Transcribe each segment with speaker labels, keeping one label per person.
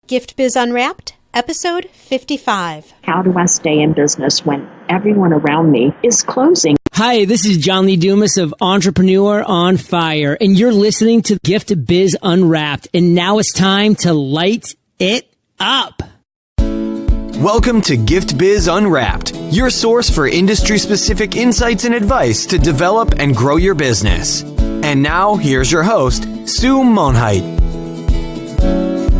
Speaker 1: Gift Biz Unwrapped, episode 55.
Speaker 2: How do I stay in business when everyone around me is closing?
Speaker 3: Hi, this is John Lee Dumas of Entrepreneur on Fire, and you're listening to Gift Biz Unwrapped, and now it's time to light it up.
Speaker 4: Welcome to Gift Biz Unwrapped, your source for industry-specific insights and advice to develop and grow your business. And now, here's your host, Sue Monheit.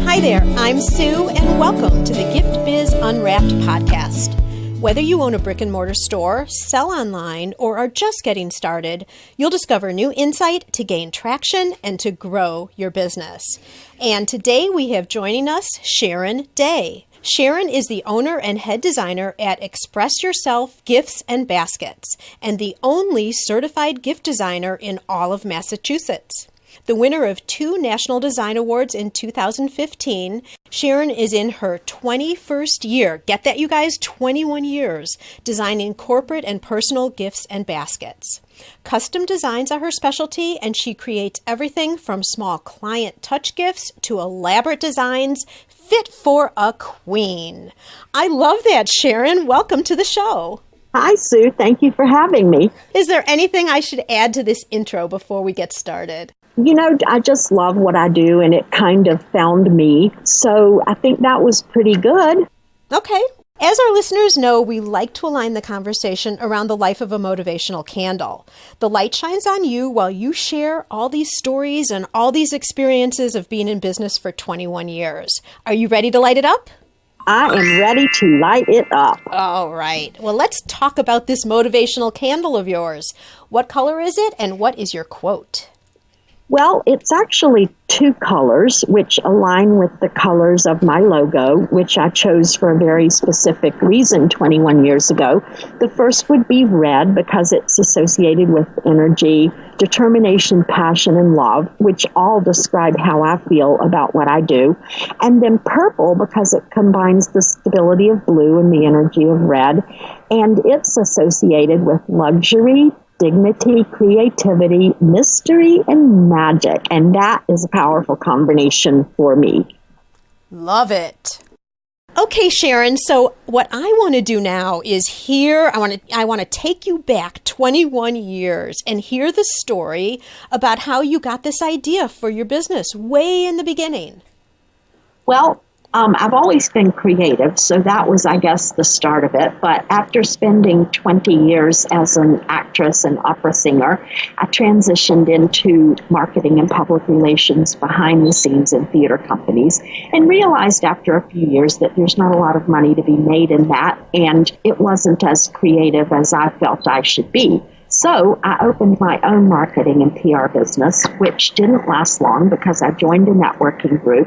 Speaker 1: Hi there, I'm Sue, and welcome to the Gift Biz Unwrapped podcast. Whether you own a brick and mortar store, sell online, or are just getting started, you'll discover new insight to gain traction and to grow your business. And today we have joining us Sharon Day. Sharon is the owner and head designer at Express Yourself Gifts and Baskets, and the only certified gift designer in all of Massachusetts. The winner of 2 National Design Awards in 2015, Sharon is in her 21st year, get that you guys, 21 years, designing corporate and personal gifts and baskets. Custom designs are her specialty, and she creates everything from small client touch gifts to elaborate designs fit for a queen. I love that, Sharon. Welcome to the show.
Speaker 2: Hi, Sue. Thank you for having me.
Speaker 1: Is there anything I should add to this intro before we get started?
Speaker 2: You know, I just love what I do, and it kind of found me. So I think that was pretty good.
Speaker 1: Okay. As our listeners know, we like to align the conversation around the life of a motivational candle. The light shines on you while you share all these stories and all these experiences of being in business for 21 years. Are you ready to light it up?
Speaker 2: I am ready to light it up.
Speaker 1: All right. Well, let's talk about this motivational candle of yours. What color is it, and what is your quote?
Speaker 2: Well, it's actually 2 colors, which align with the colors of my logo, which I chose for a very specific reason 21 years ago. The first would be red because it's associated with energy, determination, passion, and love, which all describe how I feel about what I do. And then purple because it combines the stability of blue and the energy of red. And it's associated with luxury, dignity, creativity, mystery, and magic. And that is a powerful combination for me.
Speaker 1: Love it. Okay, Sharon, so what I want to do now is I want to take you back 21 years and hear the story about how you got this idea for your business way in the beginning.
Speaker 2: Well, I've always been creative, so that was, I guess, the start of it. But after spending 20 years as an actress and opera singer, I transitioned into marketing and public relations behind the scenes in theater companies and realized after a few years that there's not a lot of money to be made in that, and it wasn't as creative as I felt I should be. So I opened my own marketing and PR business, which didn't last long because I joined a networking group.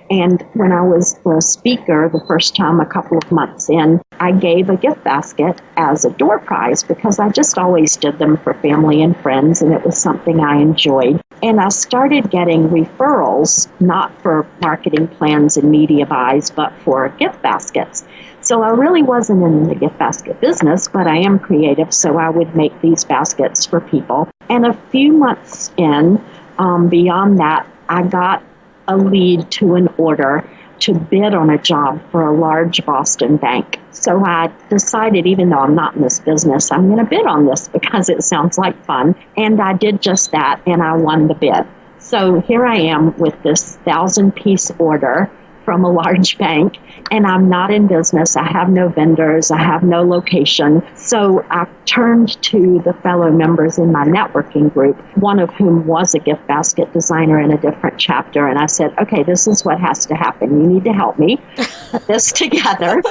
Speaker 2: And when I was a speaker the first time a couple of months in, I gave a gift basket as a door prize because I just always did them for family and friends, and it was something I enjoyed. And I started getting referrals, not for marketing plans and media buys, but for gift baskets. So I really wasn't in the gift basket business, but I am creative, so I would make these baskets for people. And a few months in, beyond that, I got a lead to an order to bid on a job for a large Boston bank. So I decided, even though I'm not in this business, I'm going to bid on this because it sounds like fun. And I did just that, and I won the bid. So here I am with this 1,000-piece order from a large bank, and I'm not in business. I have no vendors. I have no location. So I turned to the fellow members in my networking group, one of whom was a gift basket designer in a different chapter. And I said, okay, this is what has to happen. You need to help me put this together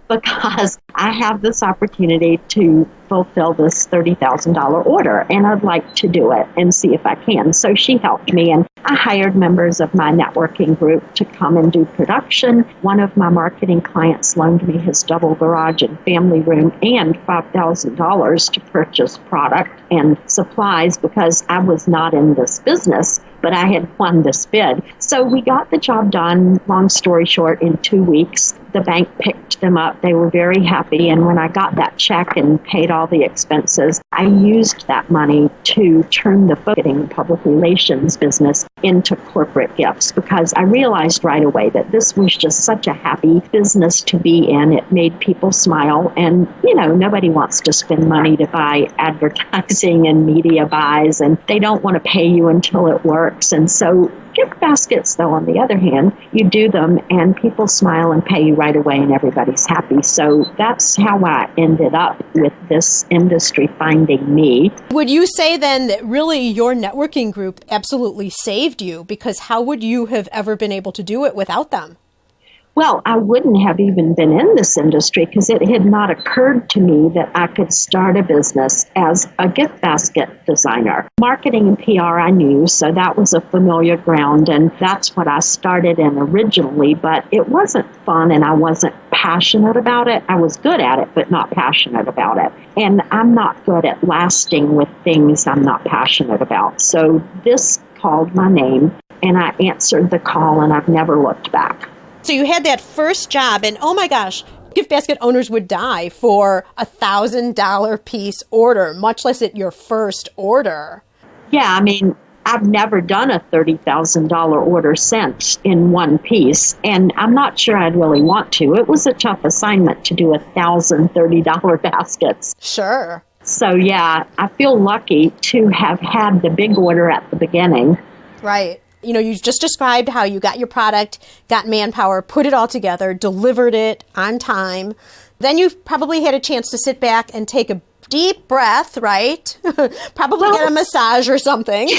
Speaker 2: because I have this opportunity to fulfill this $30,000 order, and I'd like to do it and see if I can. So she helped me, and I hired members of my networking group to come and do production. One of my marketing clients loaned me his double garage and family room and $5,000 to purchase product and supplies because I was not in this business, but I had won this bid. So we got the job done, long story short, in 2 weeks. the bank picked them up. They were very happy. And when I got that check and paid all the expenses, I used that money to turn the marketing and public relations business into corporate gifts, because I realized right away that this was just such a happy business to be in. It made people smile. And, nobody wants to spend money to buy advertising and media buys, and they don't want to pay you until it works. And so gift baskets, though, on the other hand, you do them and people smile and pay you right away and everybody's happy. So that's how I ended up with this industry finding me.
Speaker 1: Would you say then that really your networking group absolutely saved you? Because how would you have ever been able to do it without them?
Speaker 2: Well, I wouldn't have even been in this industry because it had not occurred to me that I could start a business as a gift basket designer. Marketing and PR I knew, so that was a familiar ground, and that's what I started in originally, but it wasn't fun and I wasn't passionate about it. I was good at it, but not passionate about it. And I'm not good at lasting with things I'm not passionate about. So this called my name, and I answered the call, and I've never looked back.
Speaker 1: So you had that first job, and oh my gosh, gift basket owners would die for $1,000 piece order, much less at your first order.
Speaker 2: Yeah, I've never done a $30,000 order since in one piece, and I'm not sure I'd really want to. It was a tough assignment to do $1,030 baskets.
Speaker 1: Sure.
Speaker 2: So yeah, I feel lucky to have had the big order at the beginning.
Speaker 1: Right. You just described how you got your product, got manpower, put it all together, delivered it on time. Then you probably had a chance to sit back and take a deep breath, right? Probably get a massage or something.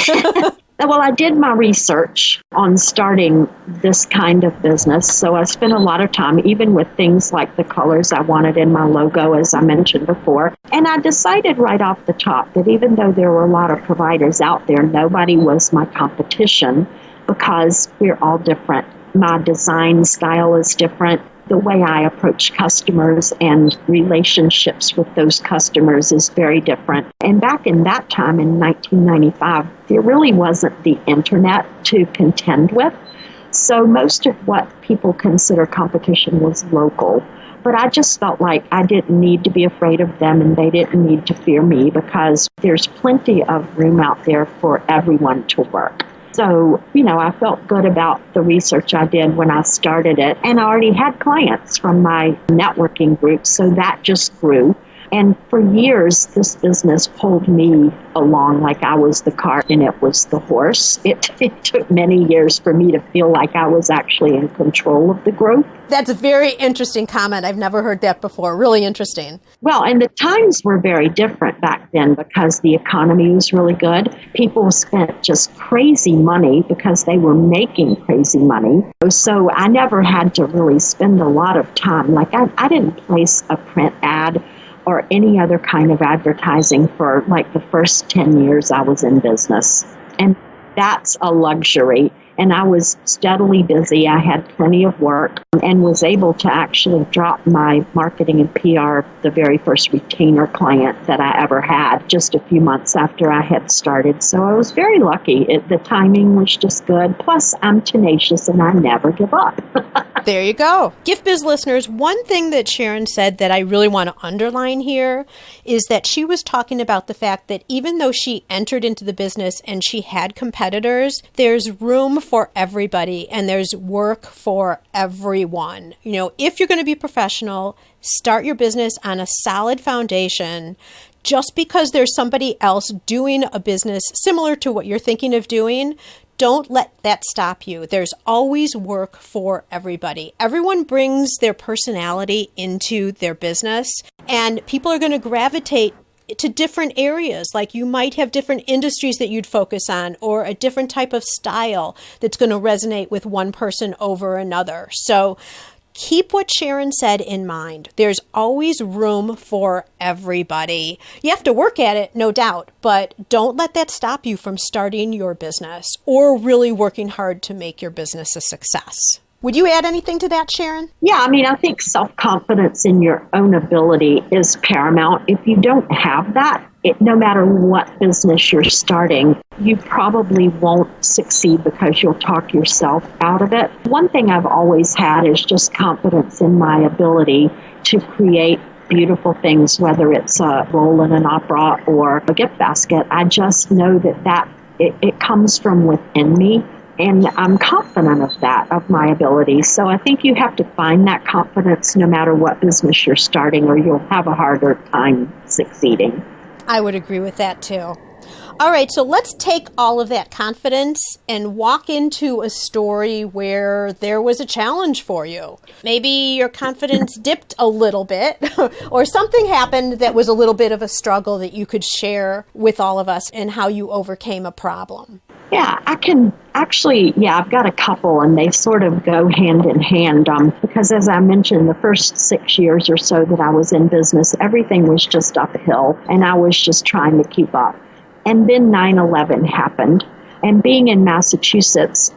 Speaker 2: Well, I did my research on starting this kind of business. So I spent a lot of time, even with things like the colors I wanted in my logo, as I mentioned before. And I decided right off the top that even though there were a lot of providers out there, nobody was my competition because we're all different. My design style is different. The way I approach customers and relationships with those customers is very different. And back in that time, in 1995, there really wasn't the internet to contend with. So most of what people consider competition was local. But I just felt like I didn't need to be afraid of them and they didn't need to fear me because there's plenty of room out there for everyone to work. So, I felt good about the research I did when I started it. And I already had clients from my networking group, so that just grew. And for years, this business pulled me along like I was the cart and it was the horse. It took many years for me to feel like I was actually in control of the growth.
Speaker 1: That's a very interesting comment. I've never heard that before. Really interesting.
Speaker 2: Well, and the times were very different back then because the economy was really good. People spent just crazy money because they were making crazy money. So I never had to really spend a lot of time. Like I didn't place a print ad or any other kind of advertising for like the first 10 years I was in business. And that's a luxury. And I was steadily busy. I had plenty of work and was able to actually drop my marketing and PR, the very first retainer client that I ever had, just a few months after I had started. So I was very lucky. The timing was just good. Plus, I'm tenacious and I never give up.
Speaker 1: There you go. Gift Biz listeners, one thing that Sharon said that I really want to underline here is that she was talking about the fact that even though she entered into the business and she had competitors, there's room for everybody and there's work for everyone. If you're going to be professional, start your business on a solid foundation. Just because there's somebody else doing a business similar to what you're thinking of doing, don't let that stop you. There's always work for everybody. Everyone brings their personality into their business, and people are going to gravitate to different areas. Like you might have different industries that you'd focus on, or a different type of style that's going to resonate with one person over another. So keep what Sharon said in mind. There's always room for everybody. You have to work at it, no doubt, but don't let that stop you from starting your business or really working hard to make your business a success. Would you add anything to that, Sharon?
Speaker 2: Yeah, I mean, I think self-confidence in your own ability is paramount. If you don't have that, no matter what business you're starting, you probably won't succeed because you'll talk yourself out of it. One thing I've always had is just confidence in my ability to create beautiful things, whether it's a role in an opera or a gift basket. I just know that it comes from within me. And I'm confident of that, of my ability. So I think you have to find that confidence no matter what business you're starting, or you'll have a harder time succeeding.
Speaker 1: I would agree with that too. All right, so let's take all of that confidence and walk into a story where there was a challenge for you. Maybe your confidence dipped a little bit or something happened that was a little bit of a struggle that you could share with all of us and how you overcame a problem.
Speaker 2: Yeah, I can actually, I've got a couple and they sort of go hand in hand because as I mentioned, the first 6 years or so that I was in business, everything was just uphill and I was just trying to keep up. And then 9/11 happened. And being in Massachusetts,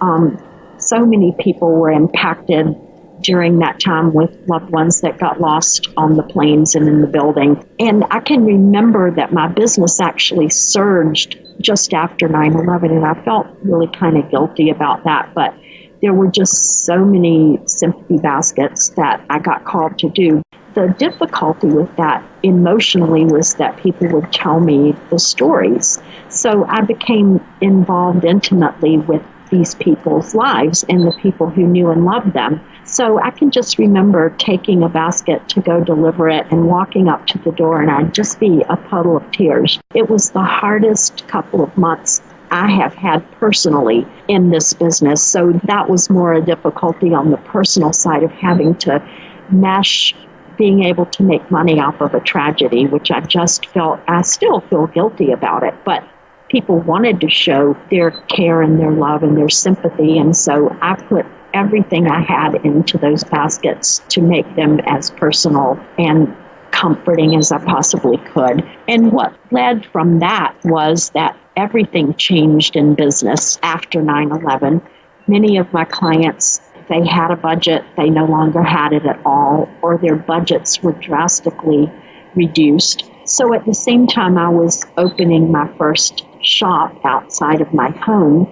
Speaker 2: so many people were impacted during that time with loved ones that got lost on the planes and in the building. And I can remember that my business actually surged just after 9/11, and I felt really kind of guilty about that. But there were just so many sympathy baskets that I got called to do. The difficulty with that emotionally was that people would tell me the stories. So I became involved intimately with these people's lives and the people who knew and loved them. So I can just remember taking a basket to go deliver it and walking up to the door, and I'd just be a puddle of tears. It was the hardest couple of months I have had personally in this business. So that was more a difficulty on the personal side of having to mesh being able to make money off of a tragedy, which I still feel guilty about it, but people wanted to show their care and their love and their sympathy. And so I put everything I had into those baskets to make them as personal and comforting as I possibly could. And what led from that was that everything changed in business after 9/11. Many of my clients, they had a budget, they no longer had it at all, or their budgets were drastically reduced. So at the same time I was opening my first shop outside of my home,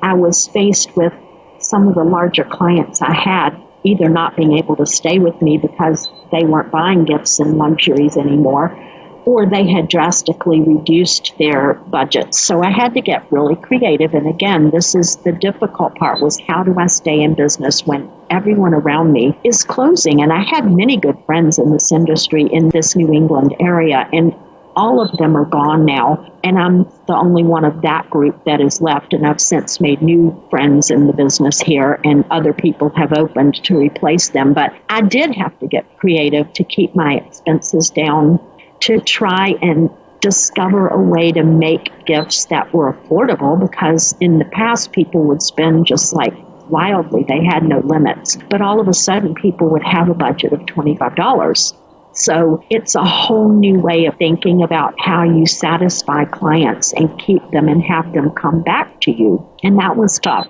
Speaker 2: I was faced with some of the larger clients I had either not being able to stay with me because they weren't buying gifts and luxuries anymore, or they had drastically reduced their budgets. So I had to get really creative. And again, this is the difficult part, was how do I stay in business when everyone around me is closing? And I had many good friends in this industry in this New England area, and all of them are gone now, and I'm the only one of that group that is left, and I've since made new friends in the business here, and other people have opened to replace them. But I did have to get creative to keep my expenses down, to try and discover a way to make gifts that were affordable, because in the past people would spend just like wildly. They had no limits. But all of a sudden people would have a budget of $25. So it's a whole new way of thinking about how you satisfy clients and keep them and have them come back to you. And that was tough,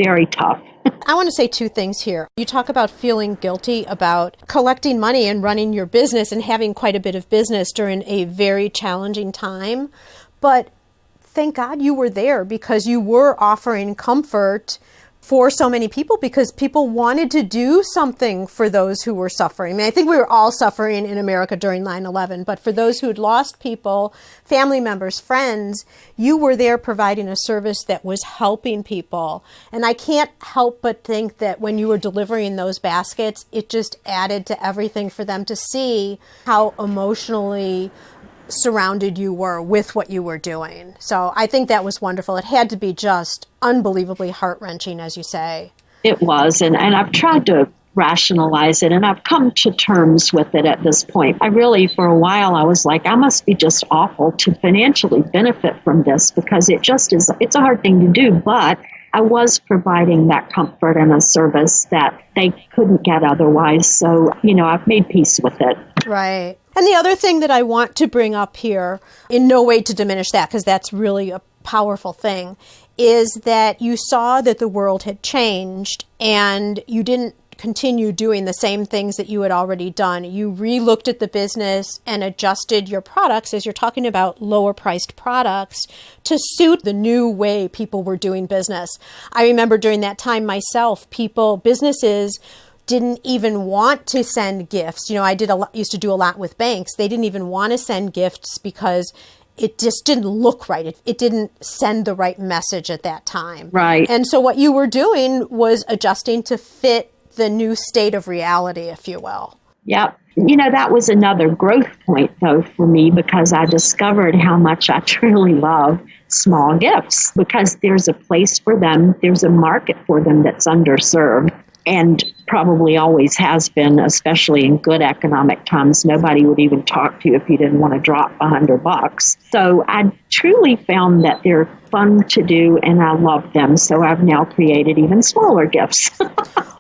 Speaker 2: very tough.
Speaker 1: I want to say two things here. You talk about feeling guilty about collecting money and running your business and having quite a bit of business during a very challenging time. But thank God you were there, because you were offering comfort for so many people, because people wanted to do something for those who were suffering. I mean, I think we were all suffering in America during 9/11, but for those who had lost people, family members, friends, you were there providing a service that was helping people. And I can't help but think that when you were delivering those baskets, it just added to everything for them to see how emotionally surrounded you were with what you were doing. So I think that was wonderful. It had to be just unbelievably heart-wrenching, as you say.
Speaker 2: It was, and I've tried to rationalize it, and I've come to terms with it at this point. I really, for a while, I was like, I must be just awful to financially benefit from this, because it's a hard thing to do, but I was providing that comfort and a service that they couldn't get otherwise. So, I've made peace with it.
Speaker 1: Right. And the other thing that I want to bring up here, in no way to diminish that, because that's really a powerful thing is that you saw that the world had changed and you didn't continue doing the same things that you had already done. You re-looked at the business and adjusted your products, as you're talking about lower priced products, to suit the new way people were doing business. I remember during that time myself, businesses didn't even want to send gifts. I used to do a lot with banks. They didn't even want to send gifts because it just didn't look right. It didn't send the right message at that time.
Speaker 2: Right.
Speaker 1: And so what you were doing was adjusting to fit the new state of reality, if you will.
Speaker 2: Yep. That was another growth point, though, for me, because I discovered how much I truly love small gifts, because there's a place for them. There's a market for them that's underserved, and probably always has been, especially in good economic times. Nobody would even talk to you if you didn't want to drop $100. So I truly found that they're fun to do, and I love them. So I've now created even smaller gifts.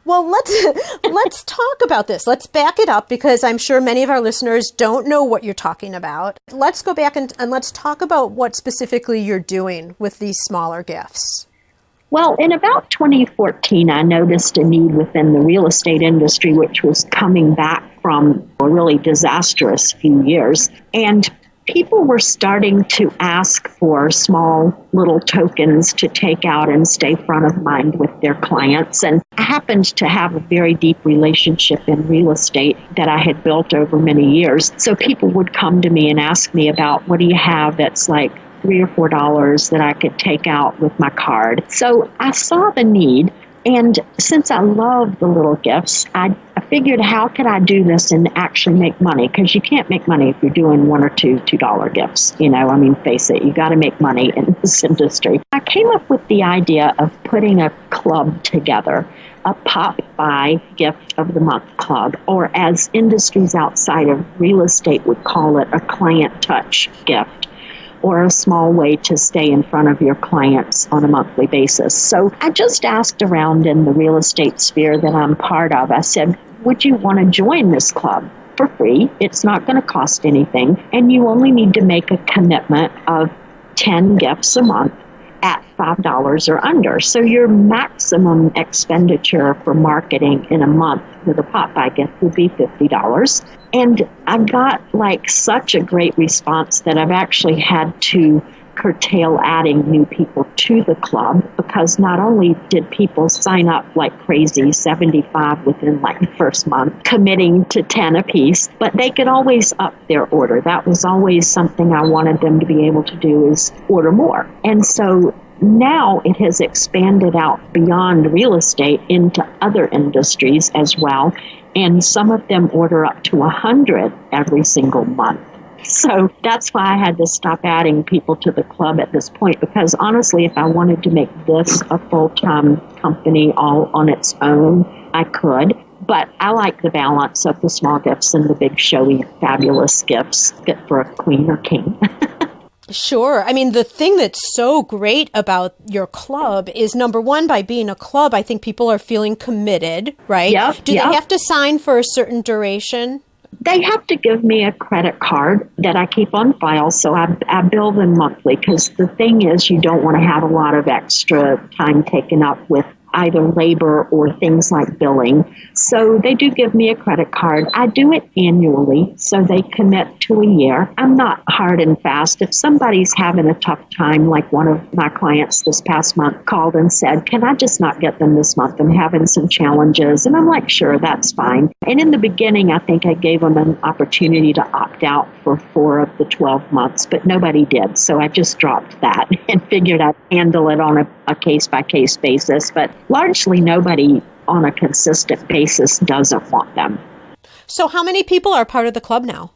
Speaker 1: Well, let's talk about this. Let's back it up, because I'm sure many of our listeners don't know what you're talking about. Let's go back and let's talk about what specifically you're doing with these smaller gifts.
Speaker 2: Well, in about 2014, I noticed a need within the real estate industry, which was coming back from a really disastrous few years. And people were starting to ask for small little tokens to take out and stay front of mind with their clients. And I happened to have a very deep relationship in real estate that I had built over many years. So people would come to me and ask me about, what do you have that's like $3 or $4 that I could take out with my card? So I saw the need. And since I love the little gifts, I figured, how could I do this and actually make money? Because you can't make money if you're doing one or two $2 gifts. Face it, you got to make money in this industry. I came up with the idea of putting a club together, a pop-by gift of the month club, or as industries outside of real estate would call it, a client touch gift, or a small way to stay in front of your clients on a monthly basis. So I just asked around in the real estate sphere that I'm part of. I said, would you want to join this club for free? It's not going to cost anything, and you only need to make a commitment of 10 gifts a month at $5 or under. So your maximum expenditure for marketing in a month with a pop-by gift would be $50. And I got such a great response that I've actually had to curtail adding new people to the club, because not only did people sign up like crazy, 75 within the first month, committing to 10 apiece, but they could always up their order. That was always something I wanted them to be able to do, is order more. And so now it has expanded out beyond real estate into other industries as well. And some of them order up to 100 every single month. So that's why I had to stop adding people to the club at this point, because honestly, if I wanted to make this a full-time company all on its own, I could. But I like the balance of the small gifts and the big, showy, fabulous gifts fit for a queen or king.
Speaker 1: Sure. I mean, the thing that's so great about your club is, number one, by being a club, I think people are feeling committed, right?
Speaker 2: Yep,
Speaker 1: Do they have to sign for a certain duration?
Speaker 2: They have to give me a credit card that I keep on file, so I bill them monthly, because the thing is, you don't want to have a lot of extra time taken up with either labor or things like billing. So they do give me a credit card. I do it annually, so they commit to a year. I'm not hard and fast. If somebody's having a tough time, like one of my clients this past month called and said, can I just not get them this month? I'm having some challenges. And I'm like, sure, that's fine. And in the beginning, I think I gave them an opportunity to opt out for 4 of the 12 months, but nobody did. So I just dropped that and figured I'd handle it on a case-by-case basis. But largely nobody on a consistent basis doesn't want them.
Speaker 1: So how many people are part of the club now?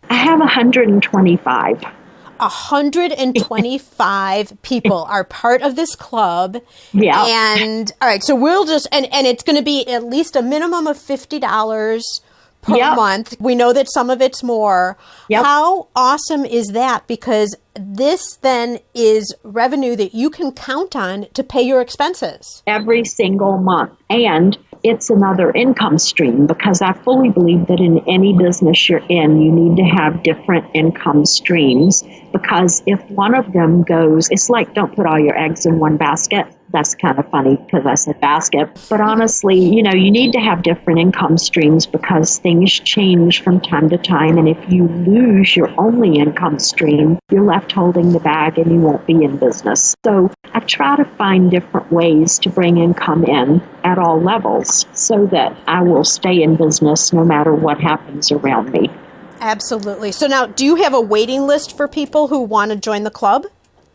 Speaker 2: I have 125.
Speaker 1: 125 people are part of this club.
Speaker 2: Yeah.
Speaker 1: And all right, so we'll just, and it's going to be at least a minimum of $50 per month. We know that some of it's more.
Speaker 2: Yep.
Speaker 1: How awesome is that? Because this then is revenue that you can count on to pay your expenses.
Speaker 2: Every single month. And it's another income stream, because I fully believe that in any business you're in, you need to have different income streams, because if one of them goes, it's like don't put all your eggs in one basket. That's kind of funny because I said basket. But honestly, you need to have different income streams because things change from time to time. And if you lose your only income stream, you're left holding the bag and you won't be in business. So I try to find different ways to bring income in at all levels so that I will stay in business no matter what happens around me.
Speaker 1: Absolutely. So now, do you have a waiting list for people who want to join the club?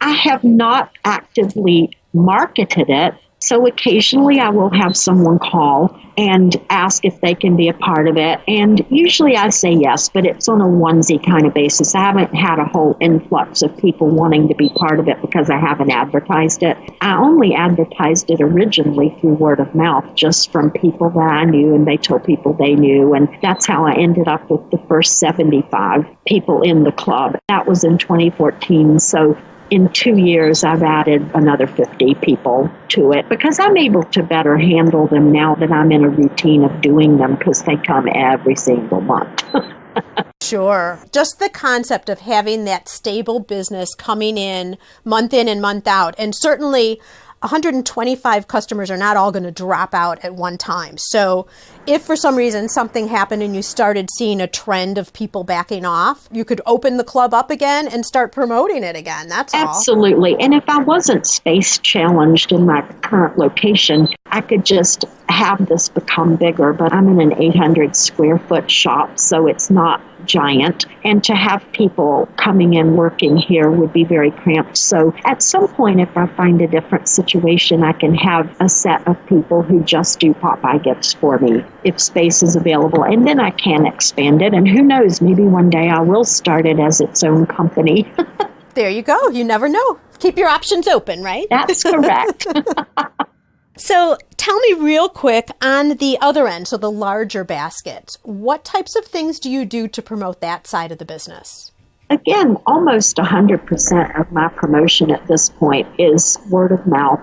Speaker 2: I have not actively marketed it. So occasionally I will have someone call and ask if they can be a part of it. And usually I say yes, but it's on a onesie kind of basis. I haven't had a whole influx of people wanting to be part of it because I haven't advertised it. I only advertised it originally through word of mouth, just from people that I knew, and they told people they knew. And that's how I ended up with the first 75 people in the club. That was in 2014. So in 2 years, I've added another 50 people to it because I'm able to better handle them now that I'm in a routine of doing them because they come every single month.
Speaker 1: Sure. Just the concept of having that stable business coming in and month out. And certainly 125 customers are not all going to drop out at one time. So if for some reason something happened and you started seeing a trend of people backing off, you could open the club up again and start promoting it again. That's all.
Speaker 2: Absolutely. And if I wasn't space challenged in my current location, I could just have this become bigger. But I'm in an 800 square foot shop, so it's not giant. And to have people coming in working here would be very cramped. So at some point, if I find a different situation, I can have a set of people who just do Popeye gifts for me if space is available. And then I can expand it. And who knows, maybe one day I will start it as its own company.
Speaker 1: There you go. You never know. Keep your options open, right?
Speaker 2: That's correct.
Speaker 1: So tell me real quick on the other end, so the larger baskets, what types of things do you do to promote that side of the business?
Speaker 2: Again, almost 100% of my promotion at this point is word of mouth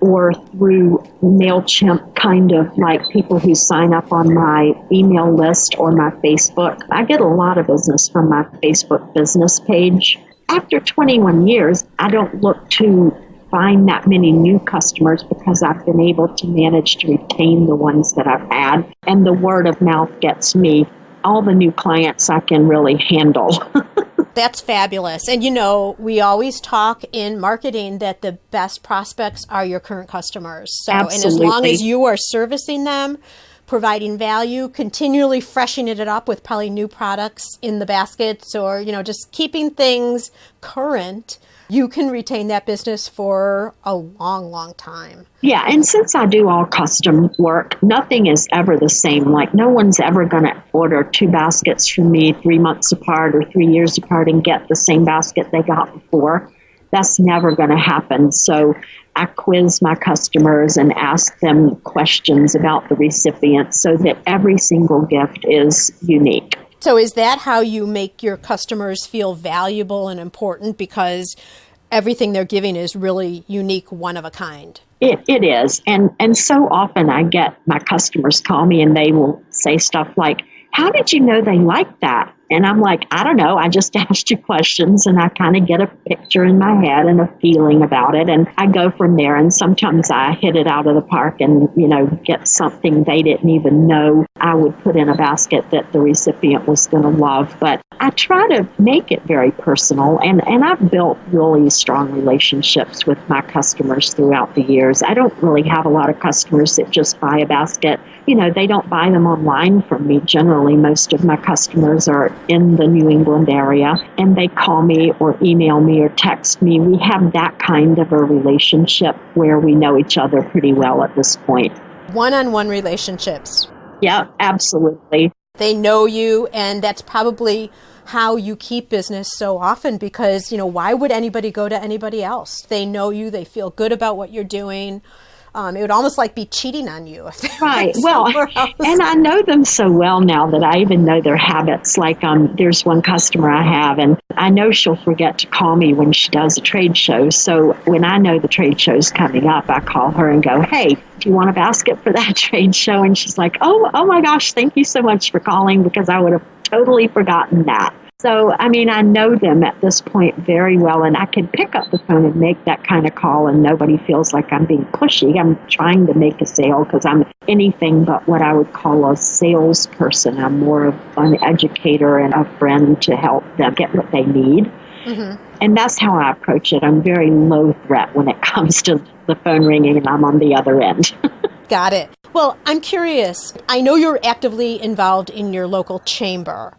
Speaker 2: or through MailChimp, kind of like people who sign up on my email list or my Facebook. I get a lot of business from my Facebook business page. After 21 years, I don't look to find that many new customers because I've been able to manage to retain the ones that I've had. And the word of mouth gets me all the new clients I can really handle.
Speaker 1: That's fabulous. And we always talk in marketing that the best prospects are your current customers. So,
Speaker 2: Absolutely.
Speaker 1: And as long as you are servicing them, providing value, continually freshening it up with probably new products in the baskets or, just keeping things current, you can retain that business for a long, long time.
Speaker 2: Yeah, and since I do all custom work, nothing is ever the same. Like no one's ever going to order 2 baskets from me 3 months apart or 3 years apart and get the same basket they got before. That's never going to happen. So I quiz my customers and ask them questions about the recipient so that every single gift is unique.
Speaker 1: So is that how you make your customers feel valuable and important because everything they're giving is really unique, one of a kind?
Speaker 2: It is. And so often I get my customers call me and they will say stuff like, how did you know they liked that? And I'm like, I don't know. I just asked you questions and I kind of get a picture in my head and a feeling about it. And I go from there. And sometimes I hit it out of the park and, get something they didn't even know I would put in a basket that the recipient was going to love. But I try to make it very personal. And I've built really strong relationships with my customers throughout the years. I don't really have a lot of customers that just buy a basket. They don't buy them online from me. Generally, most of my customers are in the New England area, and they call me or email me or text me. We have that kind of a relationship where we know each other pretty well at this point.
Speaker 1: One-on-one relationships.
Speaker 2: Yeah, absolutely.
Speaker 1: They know you, and that's probably how you keep business so often because, why would anybody go to anybody else? They know you, they feel good about what you're doing. It would almost like be cheating on you if they
Speaker 2: Right.
Speaker 1: were
Speaker 2: Well,
Speaker 1: somewhere else.
Speaker 2: and I know them so well now that I even know their habits. Like there's one customer I have, and I know she'll forget to call me when she does a trade show. So when I know the trade show's coming up, I call her and go, hey, do you want a basket for that trade show? And she's like, oh my gosh, thank you so much for calling, because I would have totally forgotten that. So, I mean, I know them at this point very well, and I can pick up the phone and make that kind of call, and nobody feels like I'm being pushy. I'm trying to make a sale because I'm anything but what I would call a salesperson. I'm more of an educator and a friend to help them get what they need. Mm-hmm. And that's how I approach it. I'm very low threat when it comes to the phone ringing and I'm on the other end.
Speaker 1: Got it. Well, I'm curious. I know you're actively involved in your local chamber.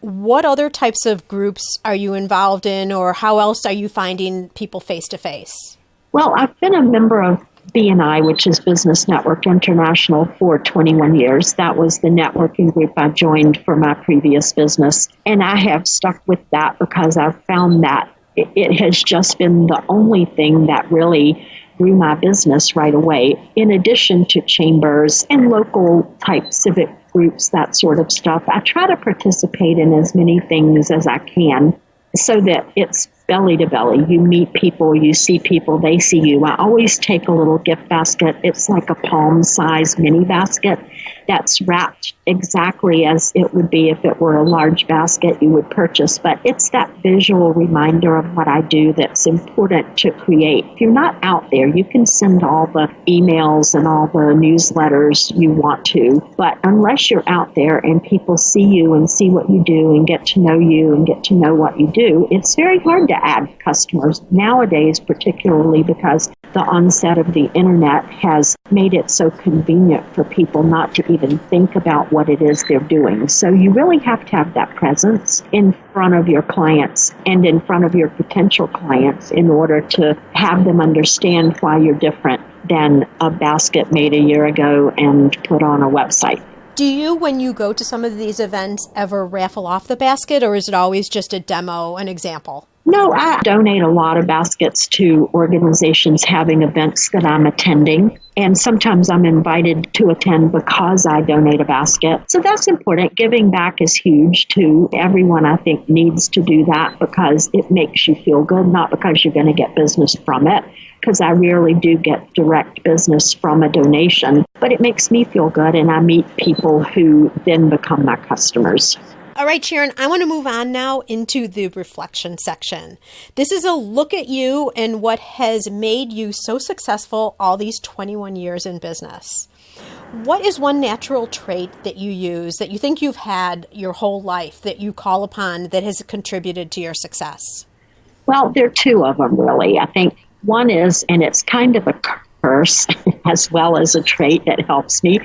Speaker 1: What other types of groups are you involved in, or how else are you finding people face-to-face?
Speaker 2: Well, I've been a member of BNI, which is Business Network International, for 21 years. That was the networking group I joined for my previous business. And I have stuck with that because I've found that it has just been the only thing that really grew my business right away, in addition to chambers and local type civic groups, that sort of stuff. I try to participate in as many things as I can so that it's belly to belly. You meet people, you see people, they see you. I always take a little gift basket. It's like a palm-sized mini basket that's wrapped exactly as it would be if it were a large basket you would purchase. But it's that visual reminder of what I do that's important to create. If you're not out there, you can send all the emails and all the newsletters you want to. But unless you're out there and people see you and see what you do and get to know you and get to know what you do, it's very hard to add customers nowadays, particularly because the onset of the internet has made it so convenient for people not to even think about what it is they're doing. So you really have to have that presence in front of your clients and in front of your potential clients in order to have them understand why you're different than a basket made a year ago and put on a website.
Speaker 1: Do you, when you go to some of these events, ever raffle off the basket, or is it always just a demo, an example?
Speaker 2: No, I donate a lot of baskets to organizations having events that I'm attending. And sometimes I'm invited to attend because I donate a basket. So that's important. Giving back is huge too. Everyone, I think, needs to do that because it makes you feel good, not because you're going to get business from it. Because I rarely do get direct business from a donation. But it makes me feel good, and I meet people who then become my customers.
Speaker 1: All right, Sharon, I want to move on now into the reflection section. This is a look at you and what has made you so successful all these 21 years in business. What is one natural trait that you use that you think you've had your whole life that you call upon that has contributed to your success?
Speaker 2: Well, there are two of them, really. I think one is, and it's kind of a curse as well as a trait that helps me,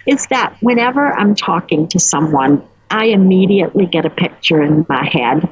Speaker 2: is that whenever I'm talking to someone, I immediately get a picture in my head.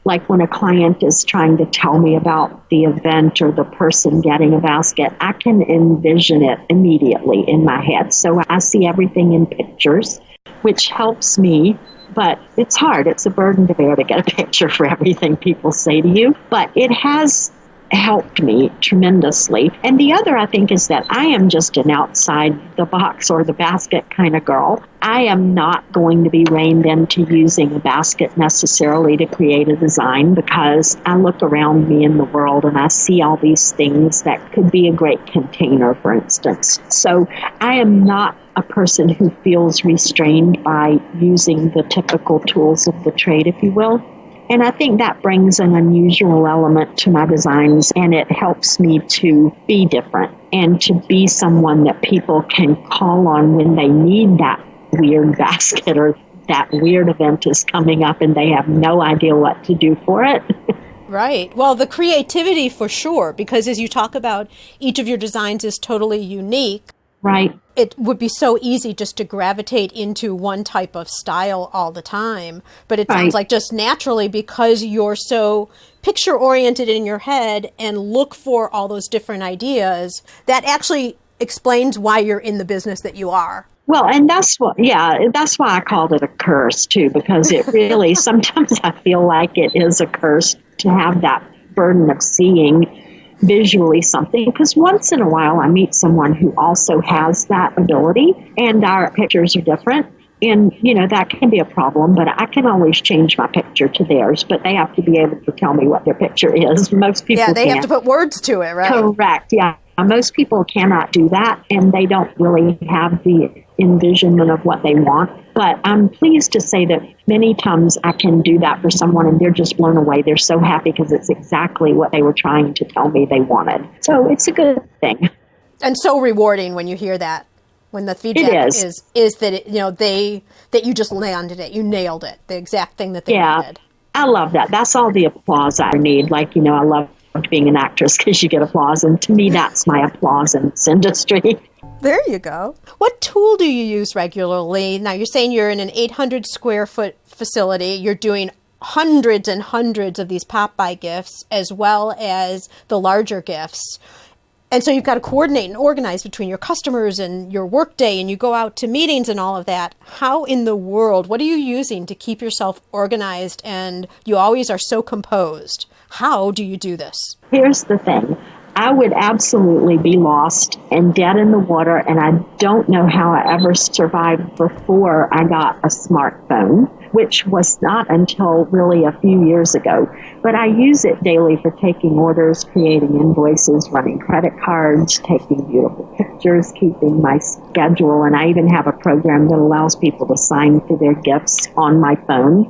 Speaker 2: Like when a client is trying to tell me about the event or the person getting a basket, I can envision it immediately in my head. So I see everything in pictures, which helps me. But it's hard. It's a burden to bear to get a picture for everything people say to you. But it has helped me tremendously. And the other, I think, is that I am just an outside the box or the basket kind of girl. I am not going to be reined into using a basket necessarily to create a design because I look around me in the world and I see all these things that could be a great container, for instance. So I am not a person who feels restrained by using the typical tools of the trade, if you will. And I think that brings an unusual element to my designs, and it helps me to be different and to be someone that people can call on when they need that weird basket or that weird event is coming up and they have no idea what to do for it.
Speaker 1: Right. Well, the creativity for sure, because as you talk about, each of your designs is totally unique.
Speaker 2: Right.
Speaker 1: It would be so easy just to gravitate into one type of style all the time. But it sounds like just naturally, because you're so picture-oriented in your head and look for all those different ideas, that actually explains why you're in the business that you are.
Speaker 2: Well, and that's why I called it a curse too, because it really, sometimes I feel like it is a curse to have that burden of seeing visually something, because once in a while I meet someone who also has that ability and our pictures are different. And, that can be a problem, but I can always change my picture to theirs, but they have to be able to tell me what their picture is. Most people
Speaker 1: Yeah, they
Speaker 2: can't.
Speaker 1: have to put words to it, right?
Speaker 2: Correct, yeah. Most people cannot do that, and they don't really have the envisionment of what they want. But I'm pleased to say that many times I can do that for someone, and they're just blown away. They're so happy because it's exactly what they were trying to tell me they wanted. So it's a good thing.
Speaker 1: And so rewarding when you hear that. When the feedback is that that you just landed it, you nailed it, the exact thing that they wanted.
Speaker 2: I love that. That's all the applause I need. I love being an actress because you get applause, and to me, that's my applause in this industry.
Speaker 1: There you go. What tool do you use regularly? Now, you're saying you're in an 800 square foot facility. You're doing hundreds and hundreds of these pop-by gifts as well as the larger gifts. And so you've got to coordinate and organize between your customers and your workday, and you go out to meetings and all of that. How in the world, what are you using to keep yourself organized and you always are so composed? How do you do this?
Speaker 2: Here's the thing. I would absolutely be lost and dead in the water, and I don't know how I ever survived before I got a smartphone, which was not until really a few years ago. But I use it daily for taking orders, creating invoices, running credit cards, taking beautiful pictures, keeping my schedule, and I even have a program that allows people to sign for their gifts on my phone.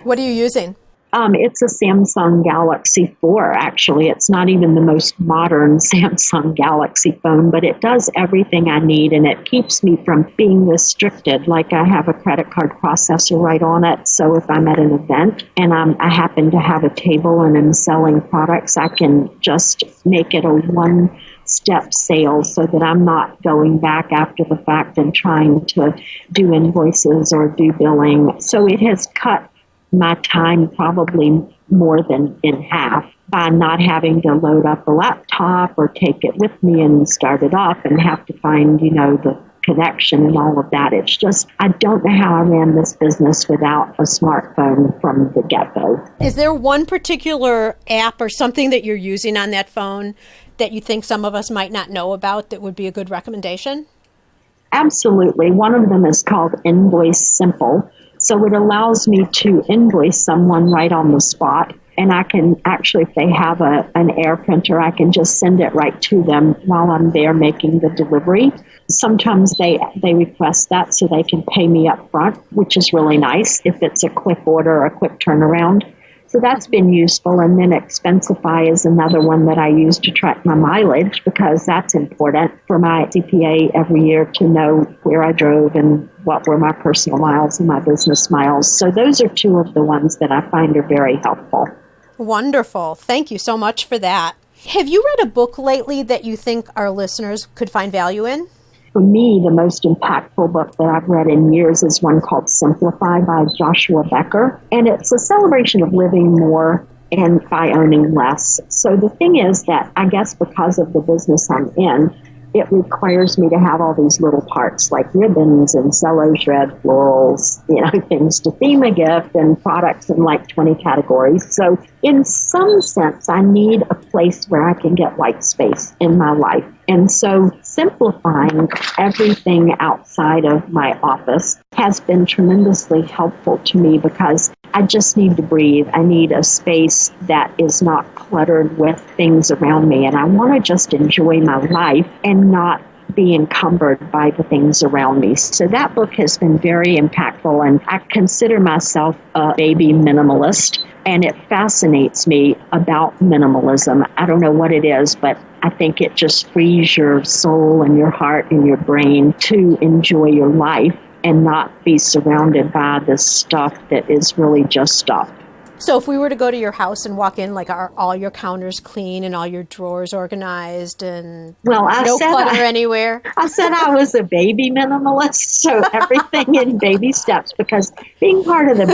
Speaker 1: What are you using?
Speaker 2: It's a Samsung Galaxy 4, actually. It's not even the most modern Samsung Galaxy phone, but it does everything I need, and it keeps me from being restricted. Like, I have a credit card processor right on it, so if I'm at an event and I happen to have a table and I'm selling products, I can just make it a one-step sale so that I'm not going back after the fact and trying to do invoices or do billing. So it has cut my time probably more than in half by not having to load up a laptop or take it with me and start it up and have to find, the connection and all of that. It's just, I don't know how I ran this business without a smartphone from the get-go.
Speaker 1: Is there one particular app or something that you're using on that phone that you think some of us might not know about that would be a good recommendation?
Speaker 2: Absolutely. One of them is called Invoice Simple. So it allows me to invoice someone right on the spot. And I can actually, if they have an air printer, I can just send it right to them while I'm there making the delivery. Sometimes they request that so they can pay me up front, which is really nice if it's a quick order or a quick turnaround. So that's been useful. And then Expensify is another one that I use to track my mileage, because that's important for my CPA every year to know where I drove and what were my personal miles and my business miles. So those are two of the ones that I find are very helpful.
Speaker 1: Wonderful. Thank you so much for that. Have you read a book lately that you think our listeners could find value in?
Speaker 2: For me, the most impactful book that I've read in years is one called Simplify by Joshua Becker. And it's a celebration of living more and by owning less. So the thing is that I guess because of the business I'm in, it requires me to have all these little parts like ribbons and cello shred florals, things to theme a gift and products in like 20 categories. So in some sense, I need a place where I can get white space in my life. And so simplifying everything outside of my office has been tremendously helpful to me, because I just need to breathe. I need a space that is not cluttered with things around me. And I want to just enjoy my life and not be encumbered by the things around me. So that book has been very impactful, and I consider myself a baby minimalist, and it fascinates me about minimalism. I don't know what it is, but I think it just frees your soul and your heart and your brain to enjoy your life and not be surrounded by this stuff that is really just stuff.
Speaker 1: So if we were to go to your house and walk in, like, are all your counters clean and all your drawers organized and no clutter anywhere?
Speaker 2: I said I was a baby minimalist, so everything in baby steps, because being part of the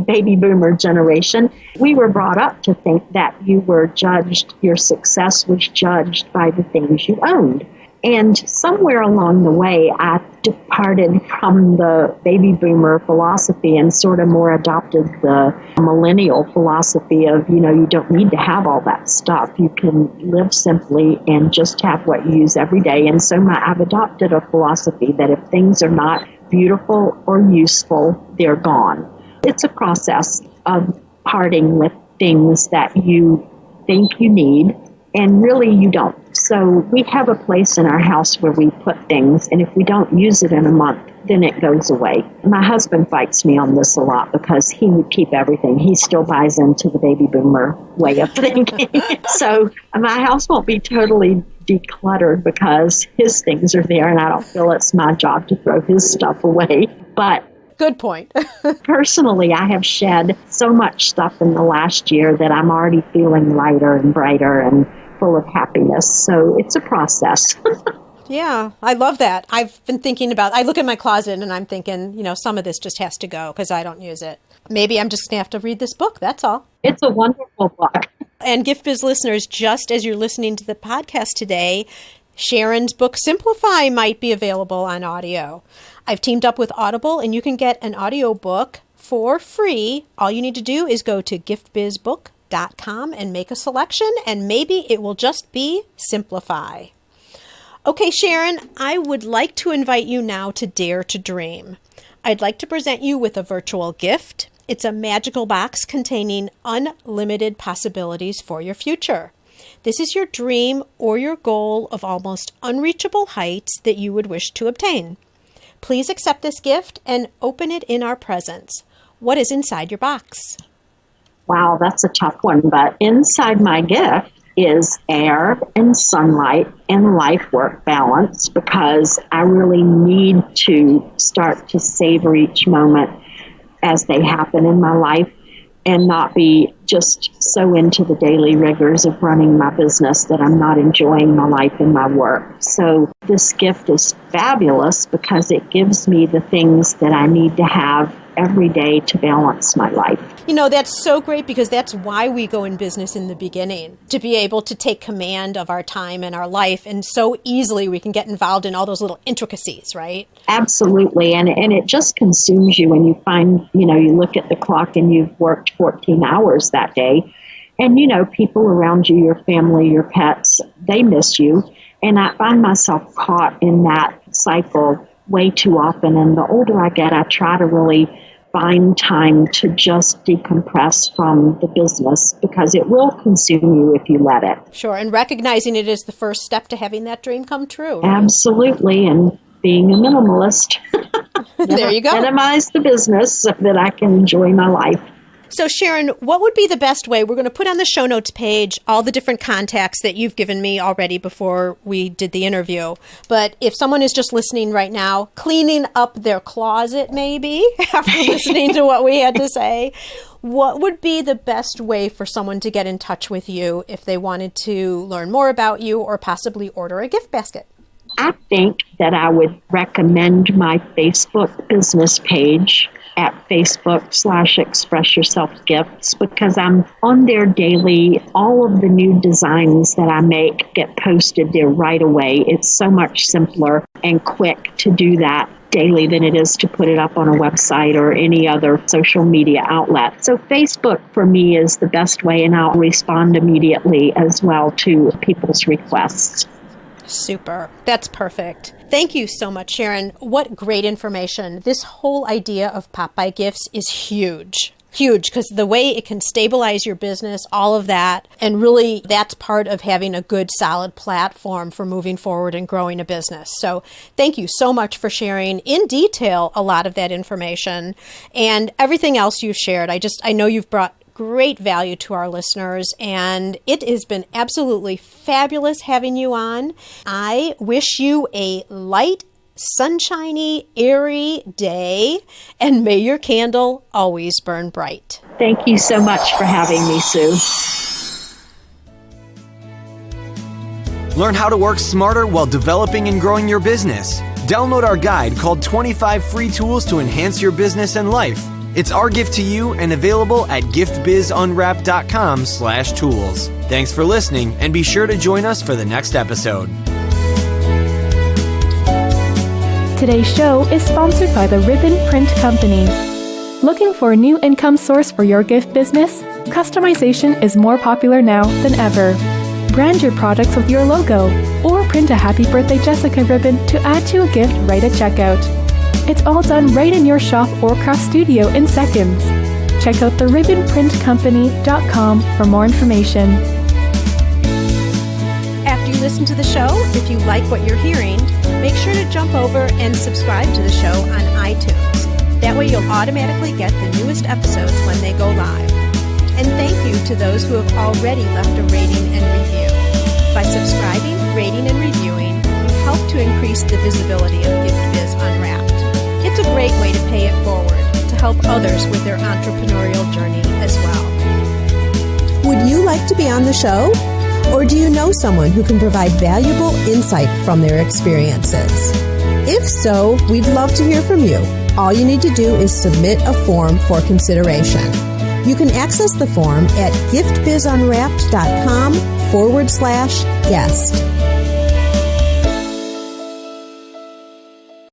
Speaker 2: baby boomer generation, we were brought up to think that you were judged, your success was judged by the things you owned. And somewhere along the way, I departed from the baby boomer philosophy and sort of more adopted the millennial philosophy of, you don't need to have all that stuff. You can live simply and just have what you use every day. And so I've adopted a philosophy that if things are not beautiful or useful, they're gone. It's a process of parting with things that you think you need and really you don't. So we have a place in our house where we put things, and if we don't use it in a month, then it goes away. My husband fights me on this a lot because he would keep everything. He still buys into the baby boomer way of thinking. So my house won't be totally decluttered because his things are there, and I don't feel it's my job to throw his stuff away. But
Speaker 1: good point.
Speaker 2: Personally, I have shed so much stuff in the last year that I'm already feeling lighter and brighter and full of happiness. So it's a process.
Speaker 1: Yeah, I love that. I've been thinking I look at my closet and I'm thinking, some of this just has to go because I don't use it. Maybe I'm just going to have to read this book. That's all.
Speaker 2: It's a wonderful book.
Speaker 1: And Gift Biz listeners, just as you're listening to the podcast today, Sharon's book Simplify might be available on audio. I've teamed up with Audible and you can get an audio book for free. All you need to do is go to giftbizbook.com and make a selection, and maybe it will just be Simplify. Okay, Sharon, I would like to invite you now to Dare to Dream. I'd like to present you with a virtual gift. It's a magical box containing unlimited possibilities for your future. This is your dream or your goal of almost unreachable heights that you would wish to obtain. Please accept this gift and open it in our presence. What is inside your box?
Speaker 2: Wow, that's a tough one, but inside my gift is air and sunlight and life-work balance, because I really need to start to savor each moment as they happen in my life and not be just so into the daily rigors of running my business that I'm not enjoying my life and my work. So this gift is fabulous because it gives me the things that I need to have every day to balance my life.
Speaker 1: That's so great because that's why we go in business in the beginning, to be able to take command of our time and our life. And so easily we can get involved in all those little intricacies, right?
Speaker 2: Absolutely. And it just consumes you when you find, you look at the clock and you've worked 14 hours that day. And, people around you, your family, your pets, they miss you. And I find myself caught in that cycle way too often. And the older I get, I try to really find time to just decompress from the business because it will consume you if you let it.
Speaker 1: Sure. And recognizing it is the first step to having that dream come true. Right?
Speaker 2: Absolutely. And being a minimalist.
Speaker 1: There you go.
Speaker 2: Minimize the business so that I can enjoy my life.
Speaker 1: So Sharon, what would be the best way? We're going to put on the show notes page all the different contacts that you've given me already before we did the interview. But if someone is just listening right now, cleaning up their closet maybe after listening to what we had to say, what would be the best way for someone to get in touch with you if they wanted to learn more about you or possibly order a gift basket?
Speaker 2: I think that I would recommend my Facebook business page at Facebook/Express Yourself Gifts, because I'm on there daily. All of the new designs that I make get posted there right away. It's so much simpler and quick to do that daily than it is to put it up on a website or any other social media outlet. So Facebook for me is the best way, and I'll respond immediately as well to people's requests.
Speaker 1: Super. That's perfect. Thank you so much, Sharon. What great information. This whole idea of pop-by gifts is huge. Huge, because the way it can stabilize your business, all of that, and really that's part of having a good, solid platform for moving forward and growing a business. So thank you so much for sharing in detail a lot of that information and everything else you've shared. I know you've brought great value to our listeners, and it has been absolutely fabulous having you on. I wish you a light, sunshiny, airy day, and may your candle always burn bright.
Speaker 2: Thank you so much for having me, Sue.
Speaker 4: Learn how to work smarter while developing and growing your business. Download our guide called 25 Free Tools to Enhance Your Business and Life. It's our gift to you and available at giftbizunwrapped.com/tools. Thanks for listening, and be sure to join us for the next episode.
Speaker 5: Today's show is sponsored by the Ribbon Print Company. Looking for a new income source for your gift business? Customization is more popular now than ever. Brand your products with your logo, or print a Happy Birthday Jessica ribbon to add to a gift right at checkout. It's all done right in your shop or craft studio in seconds. Check out theribbonprintcompany.com for more information.
Speaker 1: After you listen to the show, if you like what you're hearing, make sure to jump over and subscribe to the show on iTunes. That way you'll automatically get the newest episodes when they go live. And thank you to those who have already left a rating and review. By subscribing, rating, and reviewing, you help to increase the visibility of Gift Biz Unwrapped. It's a great way to pay it forward to help others with their entrepreneurial journey as well.
Speaker 6: Would you like to be on the show? Or do you know someone who can provide valuable insight from their experiences? If so, we'd love to hear from you. All you need to do is submit a form for consideration. You can access the form at giftbizunwrapped.com/guest.